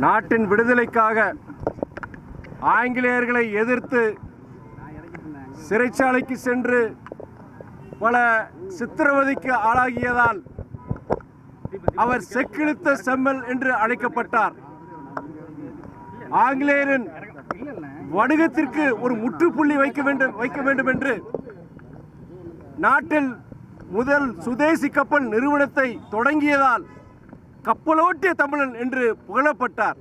நாட்டின் விடுதலைக்காக ஆங்கிலேயர்களை எதிர்த்து சிறைச்சாலைக்கு சென்று பல சித்திரவதைக்கு ஆளாகியதால் அவர் செக்கிழுத்த செம்மல் என்று அழைக்கப்பட்டார். ஆங்கிலேயரின் வணிகத்திற்கு ஒரு முற்றுப்புள்ளி வைக்க வேண்டும் என்று நாட்டில் முதல் சுதேசி கப்பல் நிறுவனத்தை தொடங்கியதால் கப்பலோட்டிய தமிழன் என்று புகழப்பட்டார்.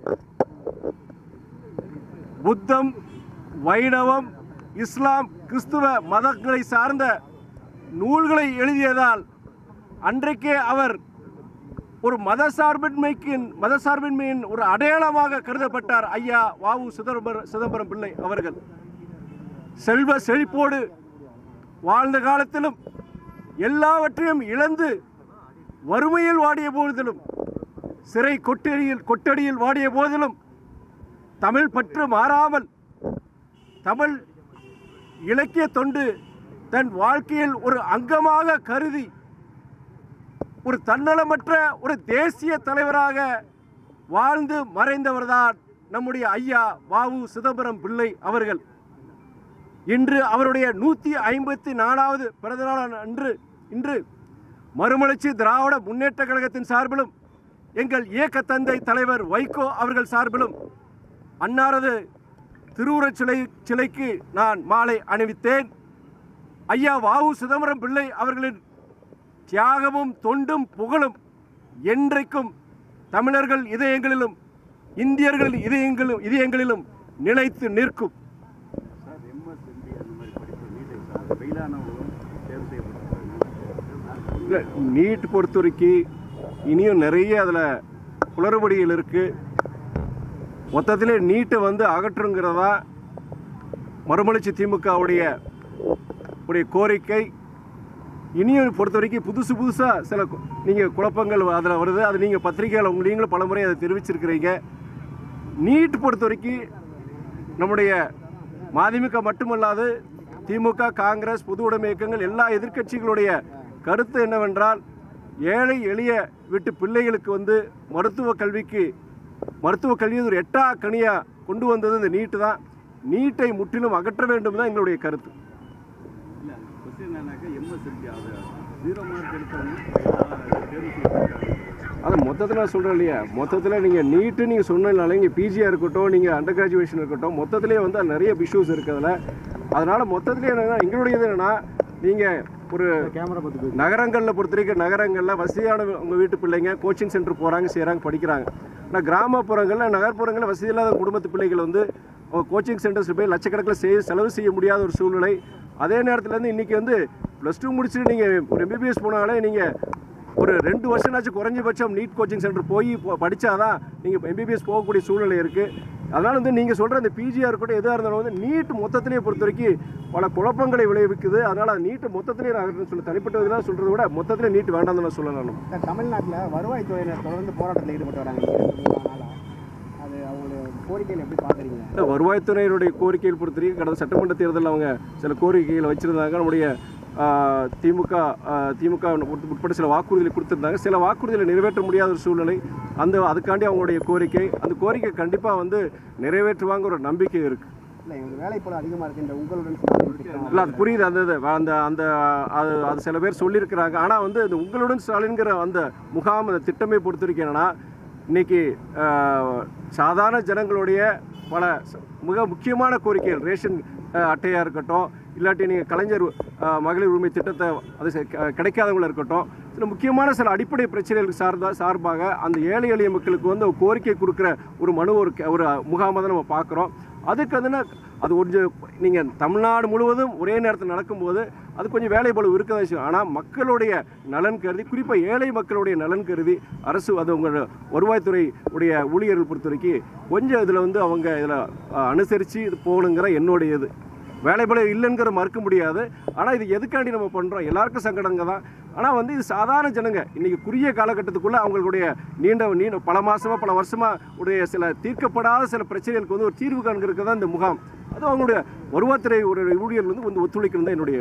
புத்தம், வைணவம், இஸ்லாம், கிறிஸ்துவ மதங்களை சார்ந்த நூல்களை எழுதியதால் அன்றைக்கே அவர் ஒரு மதசார்பின்மையின் ஒரு அடையாளமாக கருதப்பட்டார். ஐயா வ.உ. சிதம்பரம் பிள்ளை அவர்கள் செல்வ செழிப்போடு வாழ்ந்த காலத்திலும் எல்லாவற்றையும் இழந்து வறுமையில் வாடிய போதிலும், சிறை கொட்டடியில் வாடிய போதிலும் தமிழ் பற்று மாறாமல் தமிழ் இலக்கிய தொண்டு தன் வாழ்க்கையில் ஒரு அங்கமாக கருதி ஒரு தன்னலமற்ற ஒரு தேசிய தலைவராக வாழ்ந்து மறைந்தவர்தான் நம்முடைய ஐயா வ.உ. சிதம்பரம் பிள்ளை அவர்கள். இன்று அவருடைய 154வது பிறந்தநாள் இன்று மறுமலர்ச்சி திராவிட முன்னேற்ற கழகத்தின் சார்பிலும் எங்கள் இயக்க தந்தை தலைவர் வைகோ அவர்கள் சார்பிலும் அன்னாரது திருவுருவச் சிலைக்கு நான் மாலை அணிவித்தேன். ஐயா வ.உ. சிதம்பரம் பிள்ளை அவர்களின் தியாகமும் தொண்டும் புகழும் என்றைக்கும் தமிழர்கள் இதயங்களிலும் இந்தியர்கள் இதயங்களிலும் நிலைத்து நிற்கும். நீட் பொறுத்தவரைக்கும் இனியும் நிறைய அதில் குளறுபடிகள் இருக்குது. மொத்தத்திலே நீட்டை அகற்றுங்கிறதா மறுமலர்ச்சி திமுகவுடைய கோரிக்கை. இனியும் பொறுத்த வரைக்கும் புதுசாக சில நீங்கள் குழப்பங்கள் அதில் வருது. அது நீங்கள் பத்திரிகையில் நீங்களும் பல முறை அதை தெரிவிச்சிருக்கிறீங்க. நீட் பொறுத்த வரைக்கும் நம்முடைய மதிமுக மட்டுமல்லாது திமுக, காங்கிரஸ், பொது உடைமை இயக்கங்கள் எல்லா எதிர்க்கட்சிகளுடைய கருத்து என்னவென்றால், ஏழை எளிய வீட்டு பிள்ளைகளுக்கு மருத்துவ கல்வி ஒரு எட்டா கனியாக கொண்டு வந்தது இந்த நீட்டு தான். நீட்டை முற்றிலும் அகற்ற வேண்டும் தான் எங்களுடைய கருத்து. அது மொத்தத்தில் நான் சொல்கிறேன் இல்லையா, மொத்தத்தில் நீங்கள் நீட்டு சொன்னாலே இங்கே பிஜியாக இருக்கட்டும், நீங்கள் அண்டர் கிராஜுவேஷன் இருக்கட்டும், மொத்தத்திலே நிறைய இஷ்யூஸ் இருக்குது அதில். அதனால் மொத்தத்திலே என்னென்னா எங்களுடையது என்னென்னா, நீங்கள் ஒரு நகரங்களில் பொறுத்தவரைக்கும் நகரங்களில் வசதியான உங்கள் வீட்டு பிள்ளைங்க கோச்சிங் சென்டர் போகிறாங்க, செய்கிறாங்க, படிக்கிறாங்க. ஆனால் கிராமப்புறங்களில் நகர்ப்புறங்களில் வசதி இல்லாத குடும்பத்து பிள்ளைகள் கோச்சிங் சென்டர்ஸ் போய் லட்சக்கணக்கில் செலவு செய்ய முடியாத ஒரு சூழ்நிலை. அதே நேரத்தில் இன்றைக்கி +2 முடிச்சுட்டு நீங்கள் ஒரு எம்பிபிஎஸ் போனாலே நீங்கள் ஒரு 2 வருஷம்னாச்சும் குறைஞ்சபட்சம் நீட் கோச்சிங் சென்டர் போய் படித்தாதான் நீங்கள் எம்பிபிஎஸ் போகக்கூடிய சூழ்நிலை இருக்குது. அதனால் நீங்கள் சொல்கிற அந்த பிஜியாக இருக்கட்டும் எதாக இருந்தாலும் நீட் மொத்தத்திலே பொறுத்த வரைக்கும் பல குழப்பங்களை விளைவிக்குது. அதனால் அது நீட்டு மொத்தத்திலே நான் தனிப்பட்ட இதெல்லாம் சொல்கிறத விட மொத்தத்திலே நீட் வேண்டாம்னு நான் சொல்லலாம். தமிழ்நாட்டில் வருவாய்த்துறையினர் தொடர்ந்து போராட்டத்தில் ஈடுபட்டு வராங்க. அது அவங்களுடைய கோரிக்கைகள் எப்படி பார்க்குறீங்க? வருவாய்த்துறையினுடைய கோரிக்கைகள் பொறுத்தவரைக்கும் கடந்த சட்டமன்ற தேர்தலில் அவங்க சில கோரிக்கைகளை வச்சுருந்தாங்க. நம்முடைய திமுக உட்பட சில வாக்குறுதிகளை கொடுத்துருந்தாங்க. சில வாக்குறுதிகளை நிறைவேற்ற முடியாத ஒரு சூழ்நிலை. அதுக்காண்டி அவங்களுடைய கோரிக்கை, அந்த கோரிக்கை கண்டிப்பாக நிறைவேற்றுவாங்க ஒரு நம்பிக்கை இருக்குது. இல்லை, எங்களுக்கு வேலை போல அதிகமாக இருக்குது இந்த உங்களுடன் இல்லை, அது புரியுது. அது சில பேர் சொல்லியிருக்கிறாங்க. ஆனால் இந்த உங்களுடன் ஸ்டாலின்கிற அந்த முகாம் அந்த திட்டமே பொறுத்த வரைக்கும் என்னென்னா, இன்றைக்கி சாதாரண ஜனங்களுடைய பல மிக முக்கியமான கோரிக்கைகள், ரேஷன் அட்டையாக இருக்கட்டும், இல்லாட்டி நீங்கள் கலைஞர் மகளிர் உரிமை திட்டத்தை அது கிடைக்காதவங்கள இருக்கட்டும், சில முக்கியமான சில அடிப்படை பிரச்சனைகளுக்கு சார்பாக அந்த ஏழை எளிய மக்களுக்கு கோரிக்கை கொடுக்குற ஒரு மனு ஒரு முகாமாக தான் நம்ம பார்க்குறோம். அதுக்கு அது கொஞ்சம் நீங்கள் தமிழ்நாடு முழுவதும் ஒரே நேரத்தில் நடக்கும்போது அது கொஞ்சம் வேலை பளு இருக்க தான் விஷயம். ஆனால் மக்களுடைய நலன் கருதி, குறிப்பாக ஏழை மக்களுடைய நலன் கருதி அரசு அது உங்கள் வருவாய்த்துறை உடைய ஊழியர்கள் பொறுத்த வரைக்கும் கொஞ்சம் இதில் அவங்க இதில் அனுசரித்து இது போகணுங்கிற என்னுடைய இது. வேலைப்பளு இல்லைங்கிற மறுக்க முடியாது. ஆனால் இது எதுக்காண்டி நம்ம பண்ணுறோம், எல்லாருக்கும் சங்கடங்க தான். ஆனால் இது சாதாரண ஜனங்க இன்றைக்கி குறுகிய காலகட்டத்துக்குள்ளே அவங்களுடைய நீண்ட பல மாதமாக பல வருஷமாக உடைய சில தீர்க்கப்படாத சில பிரச்சனைகளுக்கு ஒரு தீர்வு காண்கிறதுக்கு தான் இந்த முகாம். அது அவங்களுடைய வருவாய்த்துறை ஒரு ஊழியர்கள் ஒத்துழைக்கணும் தான் என்னுடைய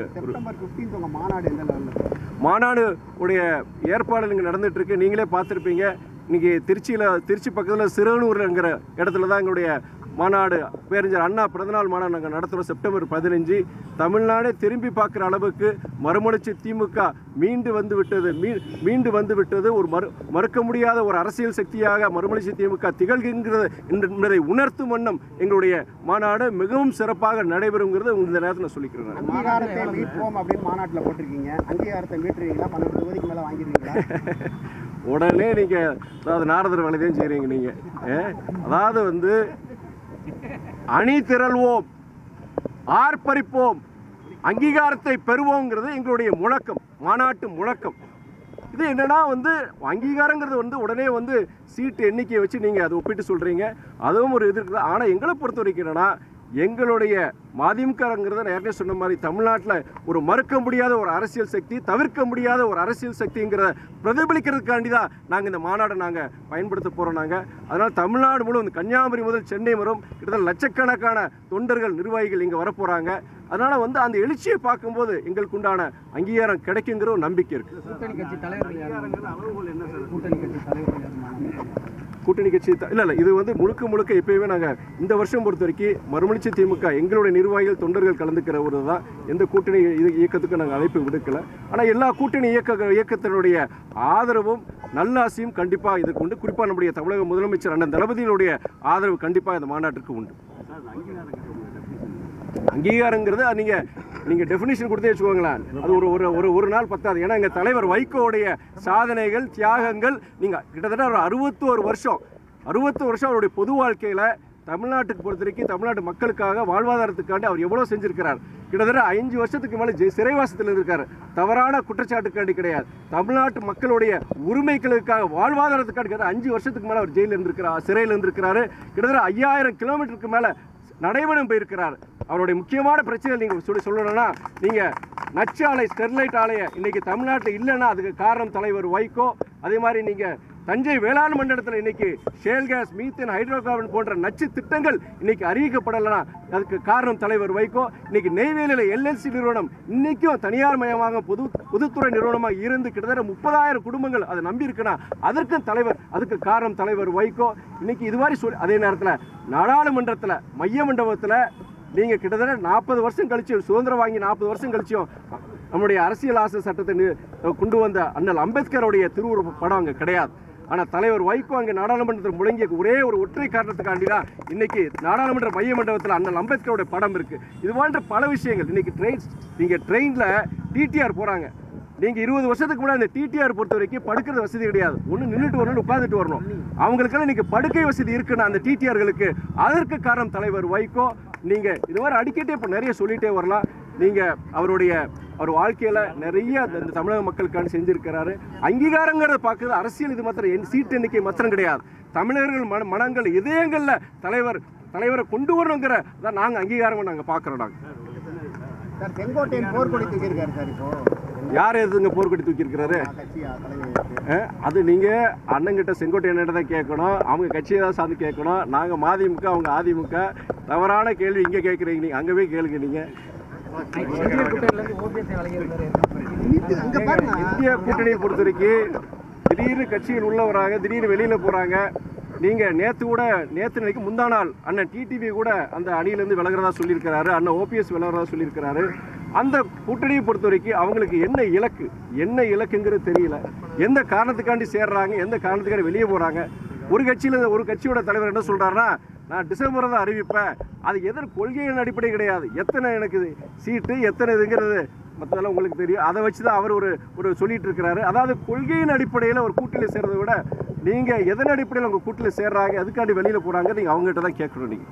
மாநாடு உடைய ஏற்பாடு இங்கே நடந்துகிட்ருக்கு. நீங்களே பார்த்துருப்பீங்க. இன்றைக்கி திருச்சி பக்கத்தில் சிறுவனூர்ங்கிற இடத்துல தான் எங்களுடைய மாநாடு பேரறிஞர் அண்ணா பிறந்தநாள் மாநாடு நாங்கள் நடத்துகிறோம். செப்டம்பர் 15 தமிழ்நாடே திரும்பி பார்க்குற அளவுக்கு மறுமலர்ச்சி திமுக மீண்டு வந்து விட்டது ஒரு மறுக்க முடியாத ஒரு அரசியல் சக்தியாக மறுமலர்ச்சி திமுக திகழ்கின்றது என்பதை உணர்த்தும் வண்ணம் எங்களுடைய மாநாடு மிகவும் சிறப்பாக நடைபெறுங்கிறது இந்த நேரத்தில் சொல்லிக்கிறேன். அங்கீகாரத்தை மீட்போம் அப்படின்னு மாநாட்டில் போட்டிருக்கீங்க. அங்கீகாரத்தை மீட்டுறீங்களா? 12 தொகுதிக்கு மேலே வாங்கிடுவீங்களா? உடனே நீங்கள் அதாவது நாரதர் வேலையும் செய்கிறீங்க நீங்கள். அதாவது வந்து அணி திரள்வோம், ஆர்ப்பரிப்போம், அங்கீகாரத்தை பெறுவோங்கிறது எங்களுடைய முழக்கம், மாநாட்டு முழக்கம். இது என்னன்னா வந்து அங்கீகாரங்கிறது வந்து உடனே வந்து சீட்டு எண்ணிக்கையை வச்சு நீங்கள் அதை ஒப்பிட்டு சொல்கிறீங்க. அதுவும் ஒரு இது இருக்குது. ஆனால் எங்களை பொறுத்த வரைக்கும் என்னன்னா எங்களுடைய மதிமுகங்கிறத நேரடியாக சொன்ன மாதிரி தமிழ்நாட்டில் ஒரு மறுக்க முடியாத ஒரு அரசியல் சக்தி, தவிர்க்க முடியாத ஒரு அரசியல் சக்திங்கிறத பிரதிபலிக்கிறதுக்காண்டி தான் நாங்கள் இந்த மாநாடை நாங்கள் பயன்படுத்த போகிறோம். அதனால் தமிழ்நாடு முழுவதும் கன்னியாகுமரி முதல் சென்னை வரும் கிட்டத்தட்ட லட்சக்கணக்கான தொண்டர்கள் நிர்வாகிகள் இங்கே வரப்போகிறாங்க. அதனால் வந்து அந்த எழுச்சியை பார்க்கும்போது எங்களுக்கு உண்டான அங்கீகாரம் கிடைக்குங்கிற ஒரு நம்பிக்கை இருக்குது. கூட்டணி கட்சி இல்லை இது வந்து முழுக்க எப்பயுமே நாங்கள் இந்த வருஷம் பொறுத்த வரைக்கும் மறுமலர்ச்சி திமுக எங்களுடைய நிர்வாகிகள் தொண்டர்கள் கலந்துக்கிற ஒரு தான். எந்த கூட்டணி இயக்கத்துக்கும் நாங்கள் அழைப்பு விடுக்கலை. ஆனால் எல்லா கூட்டணி இயக்கத்தினுடைய ஆதரவும் நல்லாசியும் கண்டிப்பாக இதுக்கு உண்டு. குறிப்பாக நம்முடைய தமிழக முதலமைச்சர் அண்ணன் தளபதியினுடைய ஆதரவு கண்டிப்பாக இந்த மாநாட்டிற்கு உண்டு. அங்கீகாரங்கிறது நீங்கள் டெஃபினிஷன் கொடுத்தே வச்சுக்கோங்களேன், அது ஒரு நாள் பத்தாது. ஏன்னா எங்கள் தலைவர் வைகோவுடைய சாதனைகள் தியாகங்கள் நீங்கள் கிட்டத்தட்ட ஒரு 61 வருஷம் அவருடைய பொது வாழ்க்கையில் தமிழ்நாட்டுக்கு பொறுத்த வரைக்கும் தமிழ்நாட்டு மக்களுக்காக வாழ்வாதாரத்துக்காண்டி அவர் எவ்வளோ செஞ்சுருக்கிறார். கிட்டத்தட்ட 5 வருஷத்துக்கு மேலே சிறைவாசத்தில் இருக்கார். தவறான குற்றச்சாட்டுக்காண்டி கிடையாது, தமிழ்நாட்டு மக்களுடைய உரிமைகளுக்காக வாழ்வாதாரத்துக்காண்டி 5 வருஷத்துக்கு மேலே அவர் ஜெயிலில் இருந்திருக்கிறார், சிறையில் இருந்திருக்கிறாரு. கிட்டத்தட்ட 5000 கிலோமீட்டருக்கு மேலே நடைபெறும் போயிருக்கிறார். அவருடைய முக்கியமான பிரச்சனை நீங்கள் சொல்லணும்னா நீங்கள் நச்சு ஆலை ஸ்டெர்லைட் ஆலையை இன்றைக்கி தமிழ்நாட்டில் இல்லைன்னா அதுக்கு காரணம் தலைவர் வைகோ. அதே மாதிரி நீங்கள் தஞ்சை வேளாண் மண்டலத்தில் இன்றைக்கி shale gas, methane, hydro carbon போன்ற நச்சு திட்டங்கள் இன்றைக்கி அறிவிக்கப்படலைன்னா அதுக்கு காரணம் தலைவர் வைகோ. இன்றைக்கி நெய்வேலியில் எல்எல்சி நிறுவனம் இன்றைக்கும் தனியார் மயமாக பொதுத்துறை நிறுவனமாக இருந்து கிட்டத்தட்ட 30,000 குடும்பங்கள் அதை நம்பியிருக்குன்னா அதுக்கு காரணம் தலைவர் வைகோ. இன்றைக்கி இது மாதிரி அதே நேரத்தில் நாடாளுமன்றத்தில் மைய மண்டபத்தில் நீங்கள் கிட்டத்தட்ட 40 வருஷம் கழிச்சு சுதந்திரம் வாங்கி 40 வருஷம் கழிச்சும் நம்முடைய அரசியல் ஆசை சட்டத்தை கொண்டு வந்த அண்ணல் அம்பேத்கருடைய திருவுருவ படம் அங்கே கிடையாது. ஆனால் தலைவர் வைகோ அங்கே நாடாளுமன்றத்தில் முழங்கிய ஒரே ஒரு ஒற்றை காரணத்துக்காண்டி தான் இன்னைக்கு நாடாளுமன்ற மைய மண்டபத்தில் அண்ணல் அம்பேத்கருடைய படம் இருக்குது. இது போன்ற பல விஷயங்கள். இன்னைக்கு நீங்கள் ட்ரெயினில் டிடிஆர் போகிறாங்க. நீங்கள் 20 வருஷத்துக்கு முன்னாடி அந்த டிடிஆர் பொறுத்த வரைக்கும் படுக்கிறது வசதி கிடையாது. ஒன்று நின்றுட்டு வரணும், உட்காந்துட்டு வரணும். அவங்களுக்கெல்லாம் இன்றைக்கி படுக்கை வசதி இருக்குன்னா அந்த டிடிஆர்களுக்கு அதற்கு காரணம் தலைவர் வைகோ. நீங்கள் இது மாதிரி அடிக்கட்டே இப்போ நிறைய சொல்லிகிட்டே வரலாம். நீங்கள் அவர் வாழ்க்கையில் நிறைய இந்த தமிழக மக்களுக்கான செஞ்சுருக்கிறாரு. அங்கீகாரங்கிறத பார்க்குறது அரசியல் இது மாத்திரம் சீட்டு எண்ணிக்கை மாத்திரம் கிடையாது. தமிழர்கள் மனங்கள் இதயங்களில் தலைவரை கொண்டு வரணுங்கிற தான் நாங்கள் அங்கீகாரம் நாங்கள் பார்க்குறோம். சார் செங்கோட்டையன் போர்க்கொடி தூக்கியிருக்காரு சார். இப்போ யார் எதுங்க போர்க்கொடி தூக்கியிருக்கிறாரு? அது நீங்கள் அண்ணங்கிட்ட செங்கோட்டையன் தான் கேட்கணும், அவங்க கட்சியை தான் சார்ந்து கேட்கணும். நாங்கள் மதிமுக, அவங்க அதிமுக. தவறான கேள்வி இங்கே கேட்குறீங்க, நீங்கள் அங்கே போய் கேளுங்க. நீங்கள் இந்திய கூட்டணியை பொறுத்த வரைக்கும் திடீர்னு கட்சியில் உள்ள வராங்க, திடீர்னு வெளியில் போகிறாங்க. நீங்கள் நேற்று முந்தா நாள் அண்ணன் டிடிவி கூட அந்த அணியிலேருந்து விலகிறதா சொல்லியிருக்கிறாரு, அண்ணன் ஓபிஎஸ் விலகிறதா சொல்லியிருக்கிறாரு. அந்த கூட்டணியை பொறுத்த வரைக்கும் அவங்களுக்கு என்ன இலக்குங்கிறது தெரியல. எந்த காரணத்துக்காண்டி சேர்றாங்க, எந்த காரணத்துக்காண்டி வெளியே போகிறாங்க. ஒரு கட்சியோட தலைவர் என்ன சொல்கிறாருன்னா, நான் டிசம்பர் தான் அறிவிப்பேன். அது கொள்கையின் அடிப்படை கிடையாது, எத்தனை எனக்கு சீட்டு எத்தனை இதுங்கிறது மற்றதெல்லாம் உங்களுக்கு தெரியும். அதை வச்சு தான் அவர் ஒரு சொல்லிட்டு இருக்கிறாரு. அதாவது கொள்கையின் அடிப்படையில் ஒரு கூட்டணியில் சேர்றதை விட நீங்கள் எதன் அடிப்படையில் உங்கள் கூட்டணியில் சேர்றாங்க, எதுக்காண்டி வெளியில் போகிறாங்க, நீங்கள் அவங்ககிட்ட தான் கேட்கணும். நீங்கள்